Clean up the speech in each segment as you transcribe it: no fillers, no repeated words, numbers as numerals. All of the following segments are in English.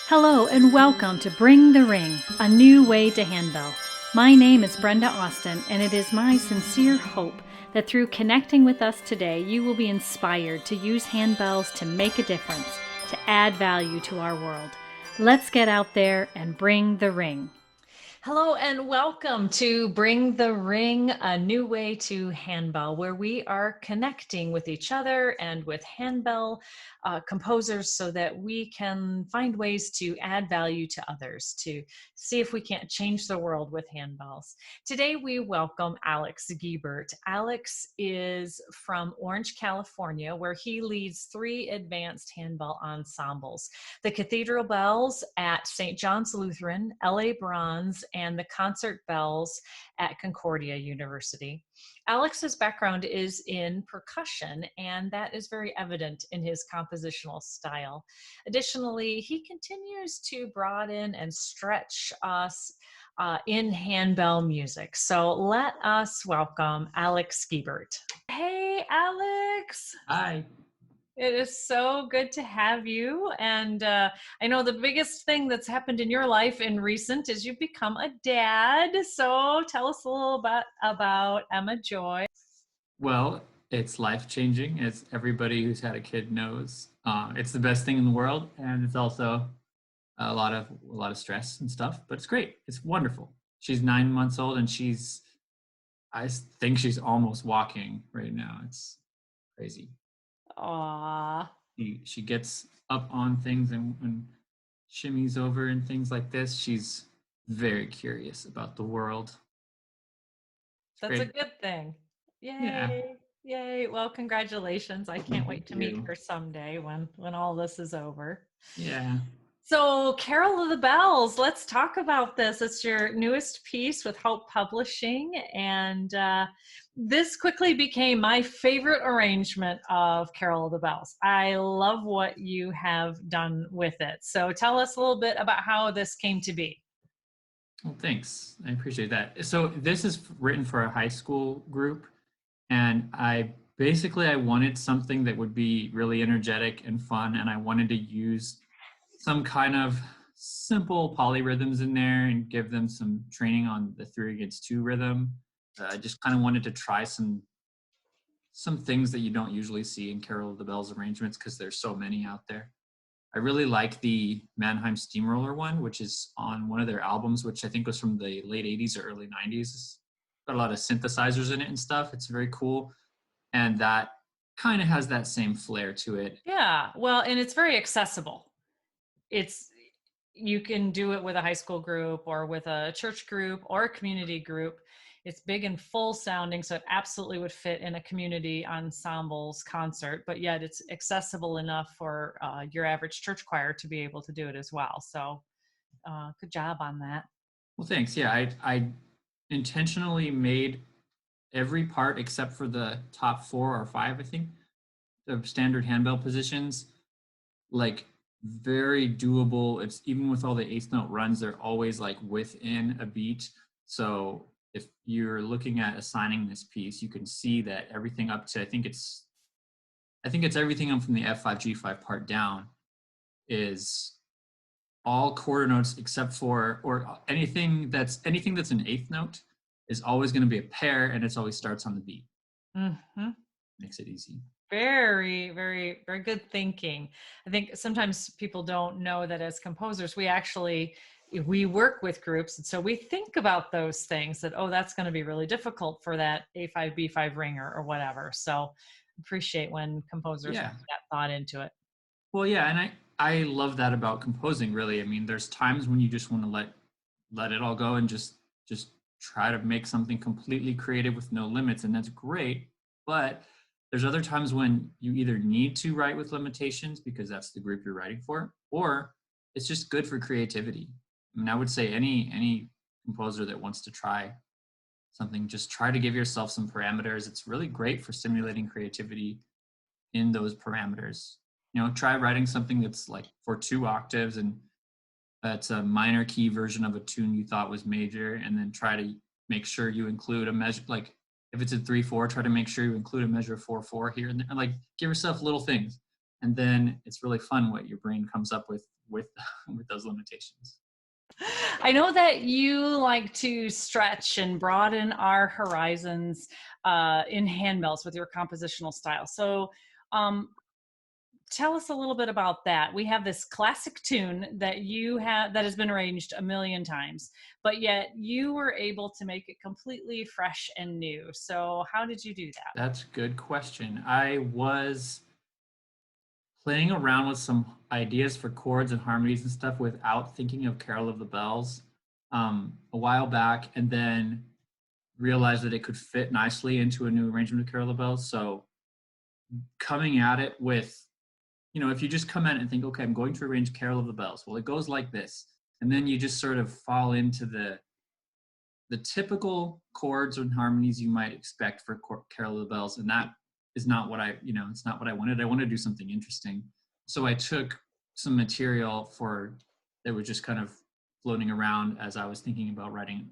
Hello and welcome to Bring the Ring, a new way to handbell. My name is Brenda Austin, and it is my sincere hope that through connecting with us today, you will be inspired to use handbells to make a difference, to add value to our world. Let's get out there and bring the ring. Hello and welcome to Bring the Ring, a new way to handbell, where we are connecting with each other and with handbell composers so that we can find ways to add value to others, to see if we can't change the world with handbells. Today we welcome Alex Guebert. Alex is from Orange, California, where he leads 3 advanced handbell ensembles: the Cathedral Bells at St. John's Lutheran, LA Bronze, and the Concert Bells at Concordia University. Alex's background is in percussion, and that is very evident in his compositional style. Additionally, he continues to broaden and stretch us in handbell music. So let us welcome Alex Guebert. Hey, Alex. Hi. It is so good to have you. And I know the biggest thing that's happened in your life in recent is you've become a dad. So tell us a little bit about Emma Joy. Well, it's life-changing, as everybody who's had a kid knows. It's the best thing in the world, and it's also a lot of stress and stuff, but it's great. It's wonderful. She's 9 months old, and I think she's almost walking right now. It's crazy. Aw. She gets up on things and shimmies over and things like this. She's very curious about the world. It's That's a great. good thing. Yeah. Yay. Yay. Well, congratulations. I can't wait Thank to meet you. her someday when all this is over. Yeah. So, Carol of the Bells, let's talk about this. It's your newest piece with Hope Publishing, and this quickly became my favorite arrangement of Carol of the Bells. I love what you have done with it. So, tell us a little bit about how this came to be. Well, thanks. I appreciate that. So this is written for a high school group, and I wanted something that would be really energetic and fun, and I wanted to use some kind of simple polyrhythms in there and give them some training on the 3 against 2 rhythm. I just kind of wanted to try some things that you don't usually see in Carol of the Bells arrangements because there's so many out there. I really like the Mannheim Steamroller one, which is on one of their albums, which I think was from the late 80s or early 90s. It's got a lot of synthesizers in it and stuff. It's very cool. And that kind of has that same flair to it. Yeah, well, and it's very accessible. It's You can do it with a high school group or with a church group or a community group. It's big and full sounding, so it absolutely would fit in a community ensembles concert, but yet it's accessible enough for your average church choir to be able to do it as well. So good job on that. Well, thanks. Yeah, I intentionally made every part except for the top 4 or 5, I think, of standard handbell positions, like very doable. It's even with all the eighth note runs, they're always like within a beat. So if you're looking at assigning this piece, you can see that everything up to I think it's everything up from the F5 G5 part down is all quarter notes except for or anything that's an eighth note is always going to be a pair, and it always starts on the beat. Mm-hmm. Makes it easy. Very, very, very good thinking. I think sometimes people don't know that as composers, we work with groups, and so we think about those things that, oh, that's going to be really difficult for that A5 B5 ringer or whatever. So appreciate when composers Yeah. put that thought into it. Well, yeah, and I love that about composing, really. I mean, there's times when you just want to let it all go and just try to make something completely creative with no limits, and that's great. But there's other times when you either need to write with limitations because that's the group you're writing for, or it's just good for creativity. I mean, I would say any composer that wants to try something, just try to give yourself some parameters. It's really great for stimulating creativity in those parameters. Try writing something that's like for 2 octaves, and that's a minor key version of a tune you thought was major, and then try to make sure you include a measure. Like if it's a 3/4, try to make sure you include a measure of 4/4 here and there. And like give yourself little things, and then it's really fun what your brain comes up with with those limitations. I know that you like to stretch and broaden our horizons in handbells with your compositional style. So tell us a little bit about that. We have this classic tune that you have that has been arranged a million times, but yet you were able to make it completely fresh and new. So how did you do that? That's a good question. I was playing around with some ideas for chords and harmonies and stuff without thinking of Carol of the Bells a while back, and then realized that it could fit nicely into a new arrangement of Carol of the Bells. So coming at it with, if you just come at it and think, okay, I'm going to arrange Carol of the Bells. Well, it goes like this. And then you just sort of fall into the typical chords and harmonies you might expect for Carol of the Bells. And that is not what it's not what I wanted. I wanted to do something interesting. So I took some material that was just kind of floating around as I was thinking about writing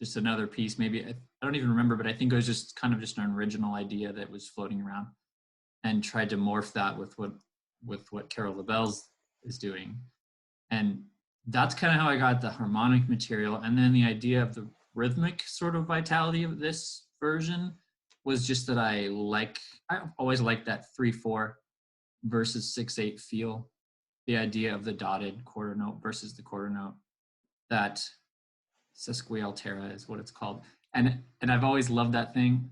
just another piece. Maybe, I don't even remember, but I think it was just kind of just an original idea that was floating around, and tried to morph that with what Carol of the Bells is doing. And that's kind of how I got the harmonic material. And then the idea of the rhythmic sort of vitality of this version was just that I always liked that 3/4 versus 6/8 feel. The idea of the dotted quarter note versus the quarter note. That sesquialtera is what it's called. And I've always loved that thing.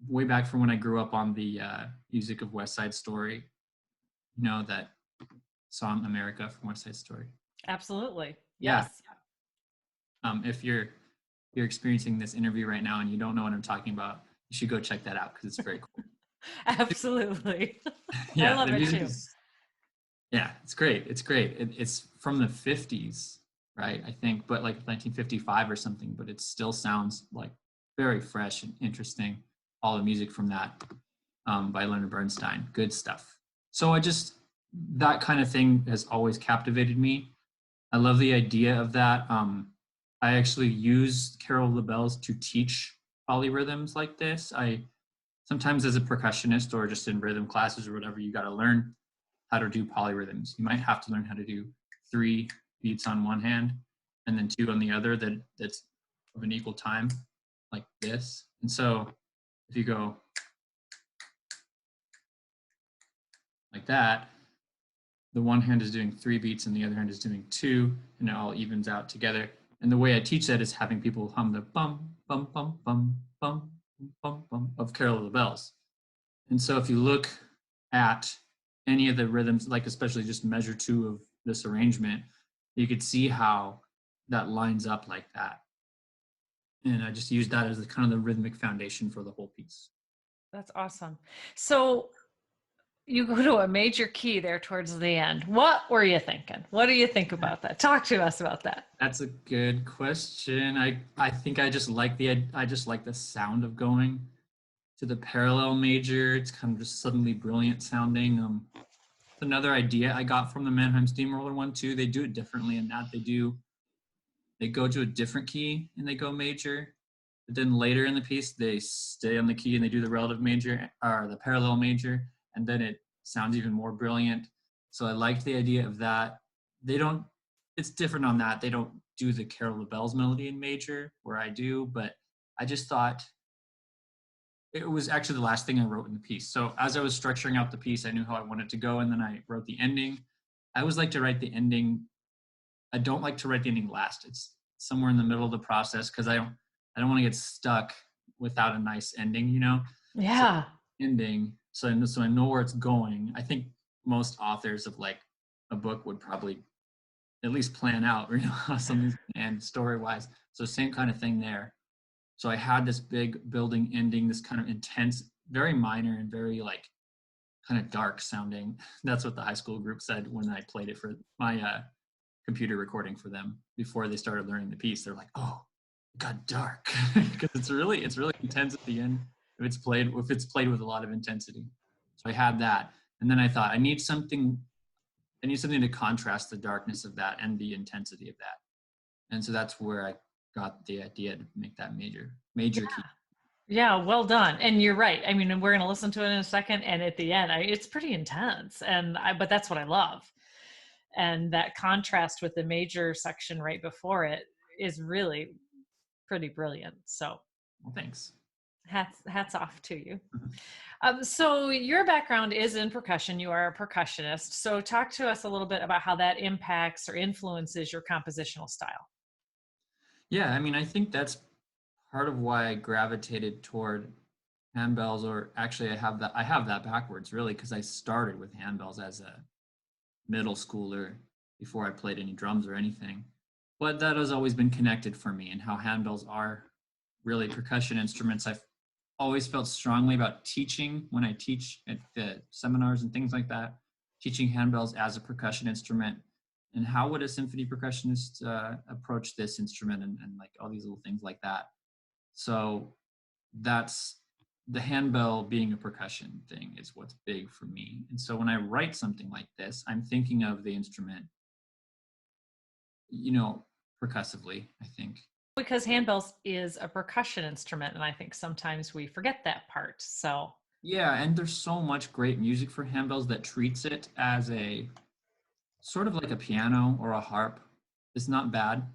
Way back from when I grew up on the music of West Side Story, that song America from West Side Story. Absolutely. Yeah. Yes. If you're experiencing this interview right now and you don't know what I'm talking about, you should go check that out because it's very cool. Absolutely. Yeah, I love the it music too. yeah, it's great. It's great. It's from the 50s, right? I think, but like 1955 or something, but it still sounds like very fresh and interesting. All the music from that by Leonard Bernstein, good stuff. So that kind of thing has always captivated me. I love the idea of that. I actually use Carol of the Bells to teach polyrhythms like this. Sometimes as a percussionist or just in rhythm classes or whatever, you got to learn how to do polyrhythms. You might have to learn how to do 3 beats on one hand and then 2 on the other that's of an equal time, like this. And so if you go like that, the one hand is doing 3 beats and the other hand is doing 2, and it all evens out together. And the way I teach that is having people hum the bum, bum, bum, bum, bum, bum, bum of Carol of the Bells. And so if you look at any of the rhythms, like especially just measure 2 of this arrangement, you could see how that lines up like that. And I just used that as the kind of the rhythmic foundation for the whole piece. That's awesome. So you go to a major key there towards the end. What were you thinking? What do you think about that? Talk to us about that. That's a good question. I think I just like the sound of going to the parallel major. It's kind of just suddenly brilliant sounding. Another idea I got from the Mannheim Steamroller one too. They do it differently in that they go to a different key and they go major. But then later in the piece, they stay on the key and they do the relative major or the parallel major, and then it sounds even more brilliant. So I liked the idea of that. It's different on that. They don't do the Carol of the Bells melody in major where I do, but I just thought it was actually the last thing I wrote in the piece. So as I was structuring out the piece, I knew how I wanted to go, and then I wrote the ending. I always like to write the ending. I don't like to write the ending last. It's somewhere in the middle of the process because I don't want to get stuck without a nice ending, Yeah. So ending. So I know where it's going. I think most authors of like a book would probably at least plan out, how something's going to end story-wise. So same kind of thing there. So I had this big building ending, this kind of intense, very minor and very like kind of dark sounding. That's what the high school group said when I played it for my computer recording for them before they started learning the piece. They're like, "Oh, it got dark," because it's really intense at the end if it's played with a lot of intensity. So I had that, and then I thought I need something to contrast the darkness of that and the intensity of that, and so that's where I got the idea to make that major key. Yeah, well done. And you're right. I mean, we're going to listen to it in a second. And at the end, it's pretty intense. But that's what I love. And that contrast with the major section right before it is really pretty brilliant. So Well, thanks. hats off to you. So your background is in percussion. You are a percussionist. So talk to us a little bit about how that impacts or influences your compositional style. Yeah, I mean, I think that's part of why I gravitated toward handbells, or actually I have that backwards really, because I started with handbells as a middle schooler before I played any drums or anything. But that has always been connected for me, and how handbells are really percussion instruments. I've always felt strongly about teaching when I teach at the seminars and things like that, teaching handbells as a percussion instrument. And how would a symphony percussionist approach this instrument, and like all these little things like that. So that's the handbell being a percussion thing is what's big for me. And so when I write something like this, I'm thinking of the instrument, percussively, I think. Because handbells is a percussion instrument, and I think sometimes we forget that part. So Yeah, and there's so much great music for handbells that treats it as a sort of like a piano or a harp. It's not bad.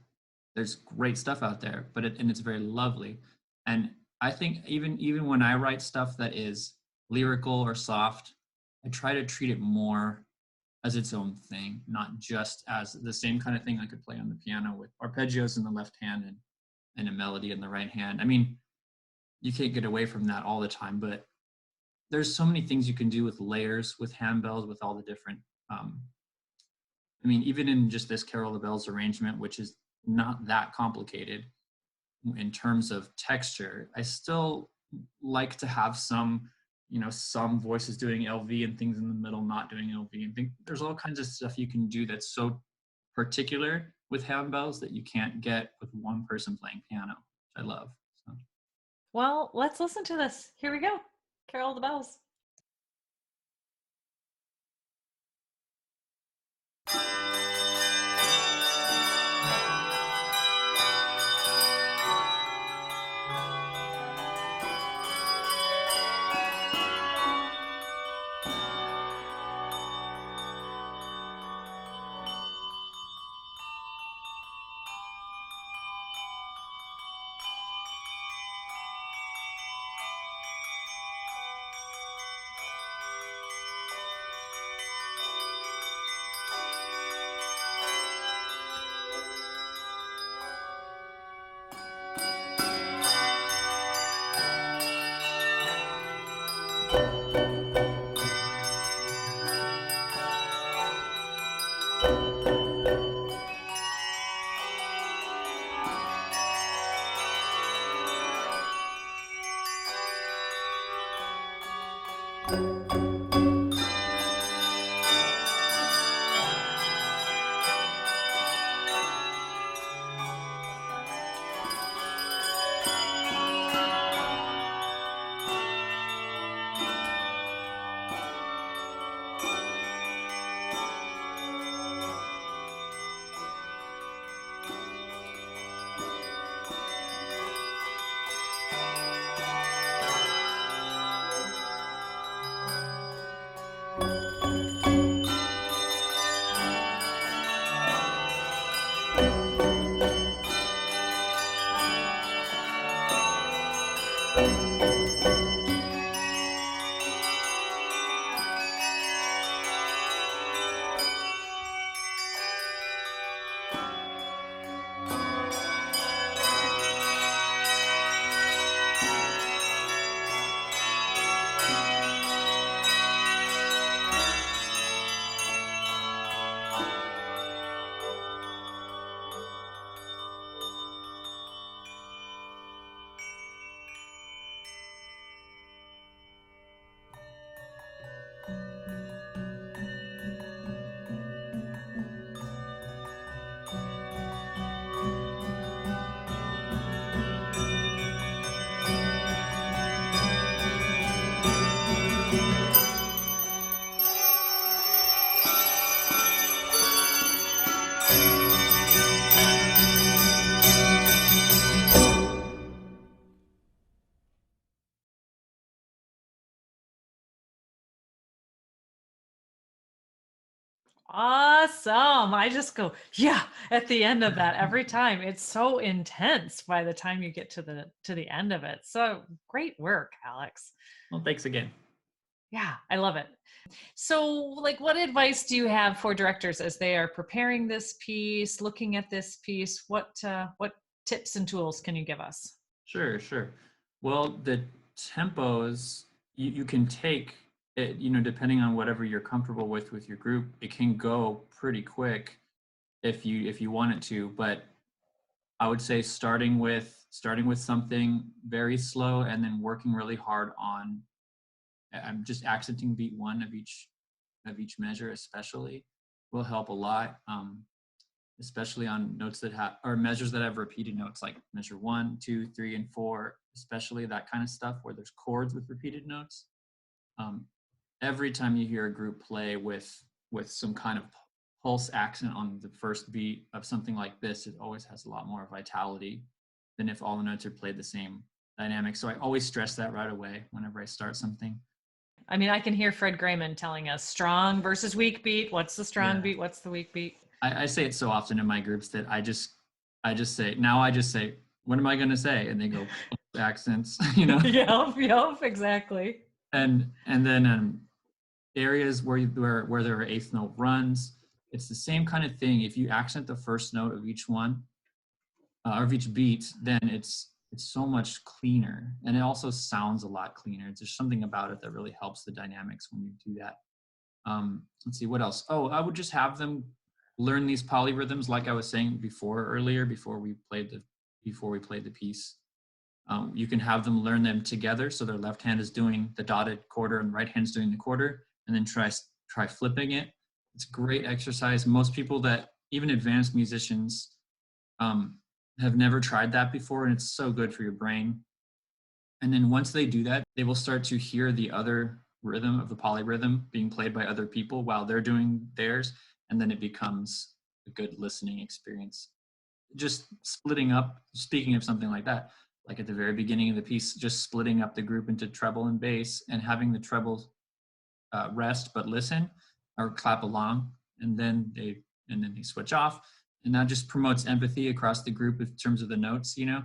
There's great stuff out there, but it's very lovely. And I think even when I write stuff that is lyrical or soft, I try to treat it more as its own thing, not just as the same kind of thing I could play on the piano with arpeggios in the left hand and a melody in the right hand. I mean, you can't get away from that all the time, but there's so many things you can do with layers, with handbells, with all the different I mean, even in just this Carol of the Bells arrangement, which is not that complicated in terms of texture, I still like to have some voices doing LV and things in the middle not doing LV. And think there's all kinds of stuff you can do that's so particular with handbells that you can't get with one person playing piano, which I love. So. well, let's listen to this. Here we go. Carol of the Bells. Awesome. I just go, yeah, at the end of that every time. It's so intense by the time you get to the end of it. So great work, Alex. Well, thanks again. Yeah, I love it. So, like, what advice do you have for directors as they are preparing this piece, looking at this piece? What tips and tools can you give us? Sure, sure. Well, the tempos you can take it, depending on whatever you're comfortable with your group, it can go pretty quick if you want it to. But I would say starting with something very slow and then working really hard on I'm just accenting beat one of each measure especially will help a lot. Especially on notes that have or measures that have repeated notes like measure 1, 2, 3, and 4, especially that kind of stuff where there's chords with repeated notes. Um, every time you hear a group play with some kind of pulse accent on the first beat of something like this, it always has a lot more vitality than if all the notes are played the same dynamic. So I always stress that right away whenever I start something. I mean, I can hear Fred Grayman telling us strong versus weak beat. What's the strong Yeah. beat? What's the weak beat? I say it so often in my groups that I just say, what am I going to say? And they go, accents, Yep, exactly. and then areas where there are eighth note runs, it's the same kind of thing. If you accent the first note of each one or of each beat, then it's so much cleaner, and it also sounds a lot cleaner. There's something about it that really helps the dynamics when you do that. Let's see what else. Oh, I would just have them learn these polyrhythms, like I was saying earlier, before we played the piece. You can have them learn them together, so their left hand is doing the dotted quarter and right hand's doing the quarter, and then try flipping it. It's a great exercise. Most people that even advanced musicians have never tried that before, and it's so good for your brain. And then once they do that, they will start to hear the other rhythm of the polyrhythm being played by other people while they're doing theirs, and then it becomes a good listening experience. Just splitting up, speaking of something like that, like at the very beginning of the piece, just splitting up the group into treble and bass and having the trebles rest but listen or clap along, and then they switch off, and that just promotes empathy across the group in terms of the notes. And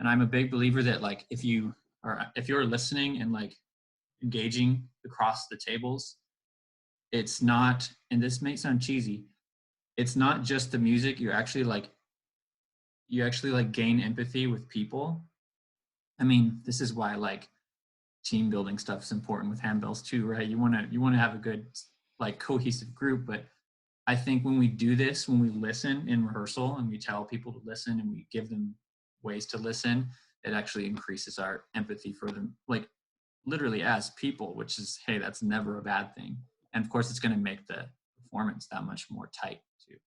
I'm a big believer that, like, if you're listening and like engaging across the tables, it's not, and this may sound cheesy, it's not just the music. You actually gain empathy with people. I mean, this is why like team building stuff is important with handbells too, right? You want to have a good like cohesive group. But I think when we do this, when we listen in rehearsal and we tell people to listen and we give them ways to listen, it actually increases our empathy for them, like literally as people, which is, hey, that's never a bad thing. And of course, it's going to make the performance that much more tight too.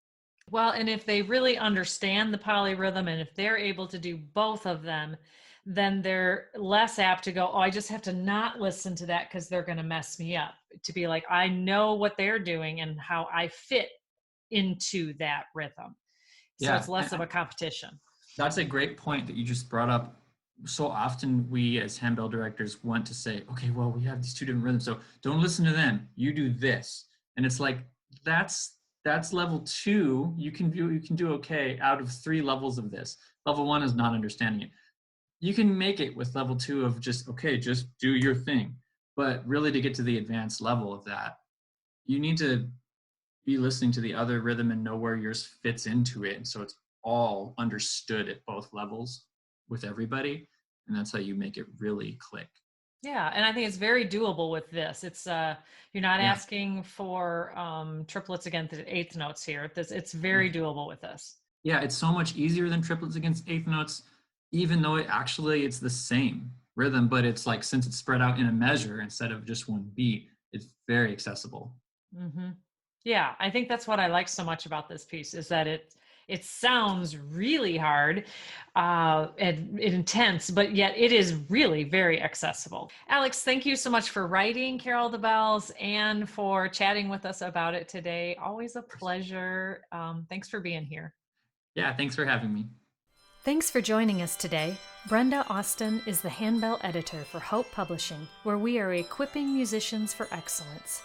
Well, and if they really understand the polyrhythm and if they're able to do both of them, then they're less apt to go, oh, I just have to not listen to that because they're going to mess me up. To be like, I know what they're doing and how I fit into that rhythm. So Yeah, it's less of a competition. that's a great point that you just brought up. So often we as handbell directors want to say, okay, well, we have these two different rhythms, so don't listen to them. You do this. And it's like, that's level 2. You can do okay out of 3 levels of this. Level 1 is not understanding it. You can make it with level 2 of just, okay, just do your thing. But really, to get to the advanced level of that, you need to be listening to the other rhythm and know where yours fits into it. And so it's all understood at both levels with everybody. And that's how you make it really click. Yeah, and I think it's very doable with this. It's you're not Yeah. asking for triplets against the eighth notes here. It's very doable with this. Yeah, it's so much easier than triplets against eighth notes, even though it's the same rhythm, but it's like, since it's spread out in a measure instead of just one beat, it's very accessible. Mm-hmm. Yeah, I think that's what I like so much about this piece is that it sounds really hard and intense, but yet it is really very accessible. Alex, thank you so much for writing Carol the Bells and for chatting with us about it today. Always a pleasure. Thanks for being here. Yeah, thanks for having me. Thanks for joining us today. Brenda Austin is the Handbell Editor for Hope Publishing, where we are equipping musicians for excellence.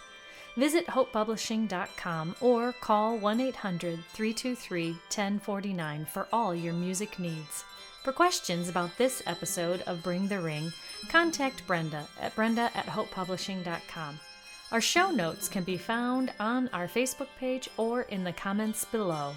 Visit hopepublishing.com or call 1-800-323-1049 for all your music needs. For questions about this episode of Bring the Ring, contact Brenda at brenda@hopepublishing.com. Our show notes can be found on our Facebook page or in the comments below.